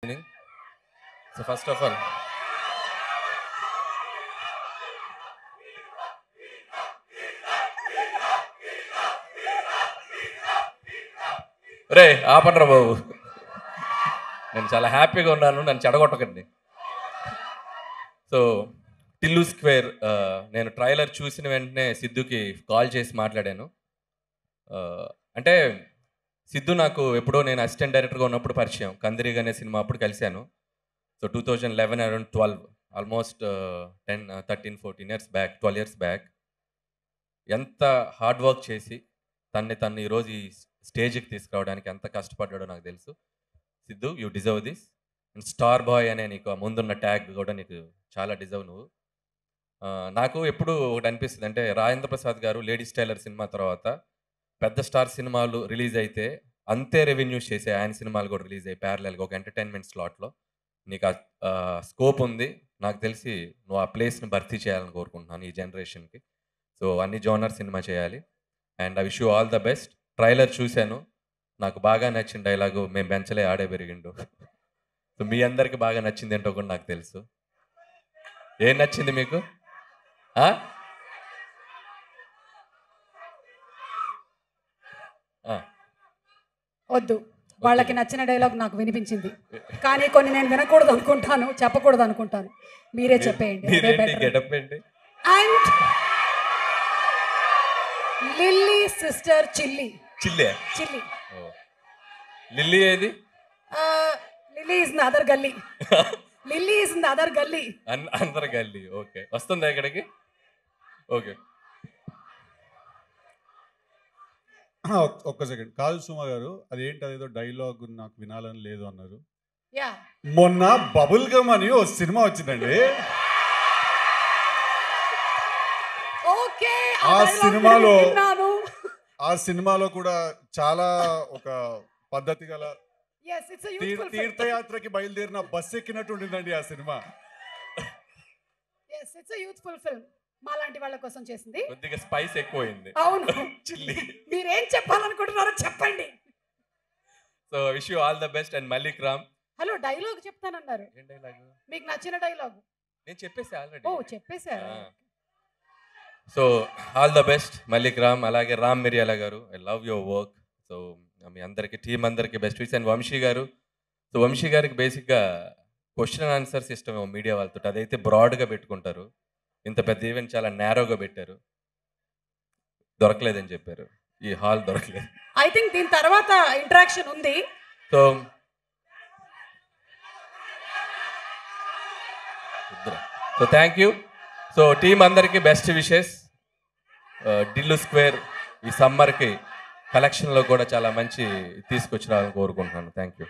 So first of all, రే ఆపండ్రా బాబు, నేను చాలా హ్యాపీగా ఉన్నాను, నన్ను చెడగొట్టకండి. సో టిల్లు స్క్వేర్, నేను ట్రైలర్ చూసిన వెంటనే సిద్ధుకి కాల్ చేసి మాట్లాడాను. అంటే సిద్ధు నాకు ఎప్పుడో నేను అసిస్టెంట్ డైరెక్టర్గా ఉన్నప్పుడు పరిచయం, కందిరీగ్ అనే సినిమా అప్పుడు కలిశాను. So 2011 around 12, almost 13-14 years back, 12 years back. ఎంత హార్డ్ వర్క్ చేసి తను ఈరోజు ఈ స్టేజ్కి తీసుకురావడానికి ఎంత కష్టపడ్డాడో నాకు తెలుసు. Siddhu, you deserve this. Star boy అనే నీకు ముందున్న ట్యాగ్ కూడా నీకు చాలా డిజర్వ్ నువ్వు. నాకు ఎప్పుడు ఒకటి అనిపిస్తుంది, అంటే రాజేంద్ర ప్రసాద్ గారు లేడీస్ టైలర్ సినిమా తర్వాత పెద్ద స్టార్ సినిమాలు రిలీజ్ అయితే అంతే రెవెన్యూస్ చేసే ఆయన సినిమాలు కూడా రిలీజ్ అయ్యి ప్యారలల్గా ఒక ఎంటర్టైన్మెంట్ స్లాట్లో. నీకు స్కోప్ ఉంది, నాకు తెలిసి నువ్వు ఆ ప్లేస్ని భర్తీ చేయాలని కోరుకుంటున్నాను ఈ జనరేషన్కి. సో అన్ని జోనర్ సినిమా చేయాలి. And I wish you all the best. Trailer చూశాను, నాకు బాగా నచ్చిన డైలాగు మేము బెంచలే ఆడే పెరిగిండు. సో మీ అందరికి బాగా నచ్చింది ఏంటో కూడా నాకు తెలుసు. ఏం నచ్చింది మీకు? వద్దు, వాళ్ళకి నచ్చిన డైలాగ్ నాకు వినిపించింది, కానీ కొన్ని నేను వినకూడదు అనుకుంటాను, చెప్పకూడదు అనుకుంటాను. మీరే చెప్పేయండి. And lily sister chilli. Lily ఏది? లిల్లీ ఇస్ ద అదర్ గల్లీ. లిల్లీ ఇస్ ద అదర్ గల్లీ. అందర్ గల్లీ. ఓకే, వస్తుందా ఇక్కడికి? ఓకే, ఒక్క సెకండ్. కాదు సుమ గారు, అదేంటి అదేదో డైలాగ్ నాకు వినాలని లేదు అన్నారు. యా, మొన్న బబుల్ గమ్ అని ఓ సినిమా వచ్చిందండి. ఓకే, ఆ సినిమాలో కూడా చాలా ఒక పద్ధతి గల తీర్థయాత్రకి బయలుదేరిన బస్ ఎక్కినట్టు ఉండిందండి ఆ cinema. It's a youthful film, మాలాంటి వాళ్ళ కోసం చేసింది. కొద్దిగా స్పైస్ ఎక్కువైంది. అవును, మీరేం చెప్పాలనుకుంటున్నారో చెప్పండి. So wish you all the best. And Mallik Ram. Hello, dialogue చెప్తానన్నారు. ఏం డైలాగ్? మీకు నచ్చిన డైలాగ్. నేను చెప్పేసి ఆల్రెడీ. ఓ, చెప్పేశారా? So all the best Mallik Ram. అలాగే రామ్ మిరియాల గారు, I love your work. So మీ అందరికి, టీం అందరికి బెస్ట్ విష్. అండ్ వంశీ గారు. సో వంశీ గారికి బేసిక్గా question and answer system media వాళ్ళతో, అదైతే బ్రాడ్గా పెట్టుకుంటారు. ఇంత పెద్ద ఈవెంట్ చాలా నేరోగా పెట్టారు, దొరకలేదని చెప్పారు. ఈ హాల్ దొరకలేదు. ఐ థింక్ దీని తర్వాత ఇంటరాక్షన్ ఉంది. So thank you. So team అందరికీ బెస్ట్ విషెస్. టిల్లు స్క్వేర్ ఈ సమ్మర్కి కలెక్షన్లో కూడా చాలా మంచి తీసుకొచ్చి రావాలని కోరుకుంటున్నాను. Thank you.